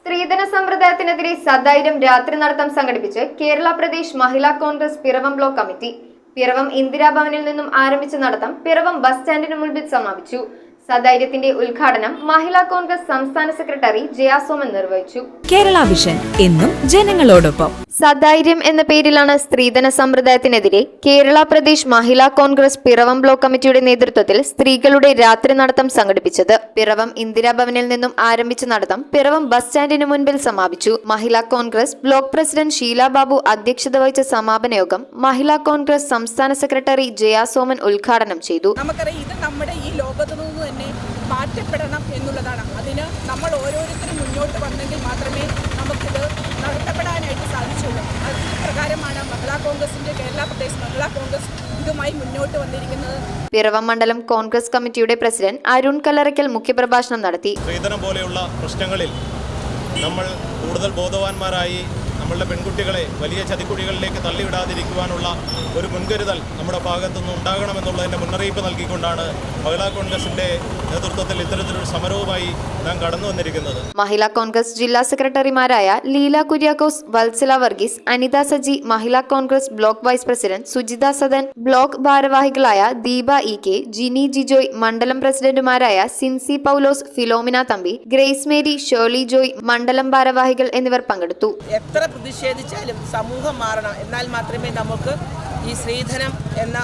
സ്ത്രീധന സമ്പ്രദായത്തിനെതിരെ സധൈര്യം രാത്രി നടത്തം സംഘടിപ്പിച്ച് കേരള പ്രദേശ് മഹിളാ കോൺഗ്രസ് പിറവം ബ്ലോക്ക് കമ്മിറ്റി. പിറവം ഇന്ദിരാഭവനിൽ നിന്നും ആരംഭിച്ച നടത്തം പിറവം ബസ് സ്റ്റാൻഡിന് മുൻപിൽ സമാപിച്ചു. സധൈര്യത്തിന്റെ ഉദ്ഘാടനം മഹിളാ കോൺഗ്രസ് സംസ്ഥാന സെക്രട്ടറി ജയാസോമൻ നിർവഹിച്ചു. കേരള വിഷൻ എന്നും ജനങ്ങളോടൊപ്പം. സധൈര്യം എന്ന പേരിലാണ് സ്ത്രീധന സമ്പ്രദായത്തിനെതിരെ കേരള പ്രദേശ് മഹിളാ കോൺഗ്രസ് പിറവം ബ്ലോക്ക് കമ്മിറ്റിയുടെ നേതൃത്വത്തിൽ സ്ത്രീകളുടെ രാത്രി നടത്തം സംഘടിപ്പിച്ചത്. പിറവം ഇന്ദിരാഭവനിൽ നിന്നും ആരംഭിച്ച നടത്തം പിറവം ബസ് സ്റ്റാൻഡിന് മുൻപിൽ സമാപിച്ചു. മഹിളാ കോൺഗ്രസ് ബ്ലോക്ക് പ്രസിഡന്റ് ഷീല ബാബു അധ്യക്ഷത വഹിച്ച സമാപന യോഗം മഹിളാ കോൺഗ്രസ് സംസ്ഥാന സെക്രട്ടറി ജയാസോമൻ ഉദ്ഘാടനം ചെയ്തു. നമുക്കറിയാം, ഇത് നമ്മുടെ ഈ ലോകത്തു നിന്ന് തന്നെ മാറ്റപ്പെടണം എന്നുള്ളതാണ്. അതിന് നമ്മൾ ഓരോരുത്തരും മുന്നോട്ട് വന്നെങ്കിൽ മാത്രമേ നമുക്കിത് നടത്തപ്പെടാനായിട്ട് സാധിച്ചുള്ളൂ. അത് പ്രകാരമാണ് മഹിളാ കോൺഗ്രസിന്റെ കേരള പ്രദേശ് മഹിളാ കോൺഗ്രസ് ഇതുമായി മുന്നോട്ട് വന്നിരിക്കുന്നത്. പിറവം മണ്ഡലം കോൺഗ്രസ് കമ്മിറ്റിയുടെ പ്രസിഡന്റ് അരുൺ കല്ലറയ്ക്കൽ മുഖ്യപ്രഭാഷണം നടത്തി. സ്ത്രീധനം പോലെയുള്ള പ്രശ്നങ്ങളിൽ നമ്മൾ കൂടുതൽ ബോധവാന്മാരായി നമ്മളുടെ പെൺകുട്ടികളെ വലിയ ചതിക്കുഴികളിലേക്ക് തള്ളിവിടാതിരിക്കുവാനുള്ള ഒരു മുൻകരുതൽ നമ്മുടെ ഭാഗത്തുനിന്ന് ഉണ്ടാകണമെന്നുള്ളതിൻ്റെ മുന്നറിയിപ്പ് നൽകിക്കൊണ്ടാണ് മഹിളാ കോൺഗ്രസിന്റെ നേതൃത്വത്തിൽ ഇത്തരത്തിലൊരു സമരവുമായി നാം കടന്നു വന്നിരിക്കുന്നത്. മഹിളാ കോൺഗ്രസ് ജില്ലാ സെക്രട്ടറിമാരായ Leela Kuriakose, Vatsala Varghese, Anitha Saji, Mahila Congress block vice president Sujitha Sadan, block ഭാരവാഹികളായ ദീപ ഇ കെ, ജിനി ജിജോയ്, മണ്ഡലം പ്രസിഡന്റുമാരായ Sincy Paulose, Philomina Thampi, Grace Mary, Shirley Joy, മണ്ഡലം ഭാരവാഹികൾ എന്നിവർ പങ്കെടുത്തു. എത്ര പ്രതിഷേധിച്ചാലും സമൂഹം മാറണം. എന്നാൽ മാത്രമേ നമുക്ക് ഈ സ്ത്രീധനം എന്ന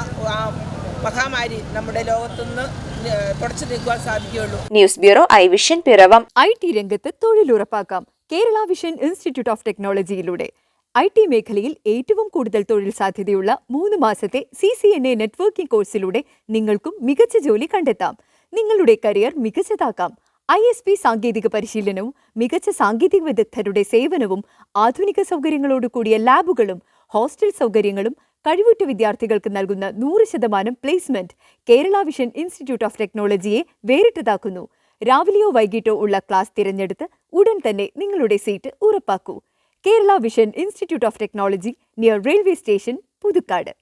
മഹാമാരി നമ്മുടെ ലോകത്തുനിന്ന് തുടച്ചു നീക്കുവാൻ സാധിക്കുകയുള്ളൂ. News bureau, I vision Piravom. IT രംഗത്ത് തൊഴിലുറപ്പാക്കാം കേരള വിഷൻ ഇൻസ്റ്റിറ്റ്യൂട്ട് ഓഫ് ടെക്നോളജിയിലൂടെ. IT മേഖലയിൽ ഏറ്റവും കൂടുതൽ തൊഴിൽ സാധ്യതയുള്ള 3 മാസത്തെ CCNA നെറ്റ്വർക്കിംഗ് കോഴ്സിലൂടെ നിങ്ങൾക്കും മികച്ച ജോലി കണ്ടെത്താം. നിങ്ങളുടെ കരിയർ മികച്ചതാക്കാം. ISP സാങ്കേതിക പരിശീലനവും മികച്ച സാങ്കേതിക വിദഗ്ധരുടെ സേവനവും ആധുനിക സൗകര്യങ്ങളോട് കൂടിയ ലാബുകളും ഹോസ്റ്റൽ സൗകര്യങ്ങളും കഴിവുറ്റ വിദ്യാർത്ഥികൾക്ക് നൽകുന്ന 100% placement Kerala vision institute of ടെക്നോളജിയെ വേറിട്ടതാക്കുന്നു. രാവിലെയോ വൈകിട്ടോ ഉള്ള ക്ലാസ് തിരഞ്ഞെടുത്ത് ഉടൻ തന്നെ നിങ്ങളുടെ സീറ്റ് ഉറപ്പാക്കൂ. Kerala vision institute of technology, near railway station, Puthukkad.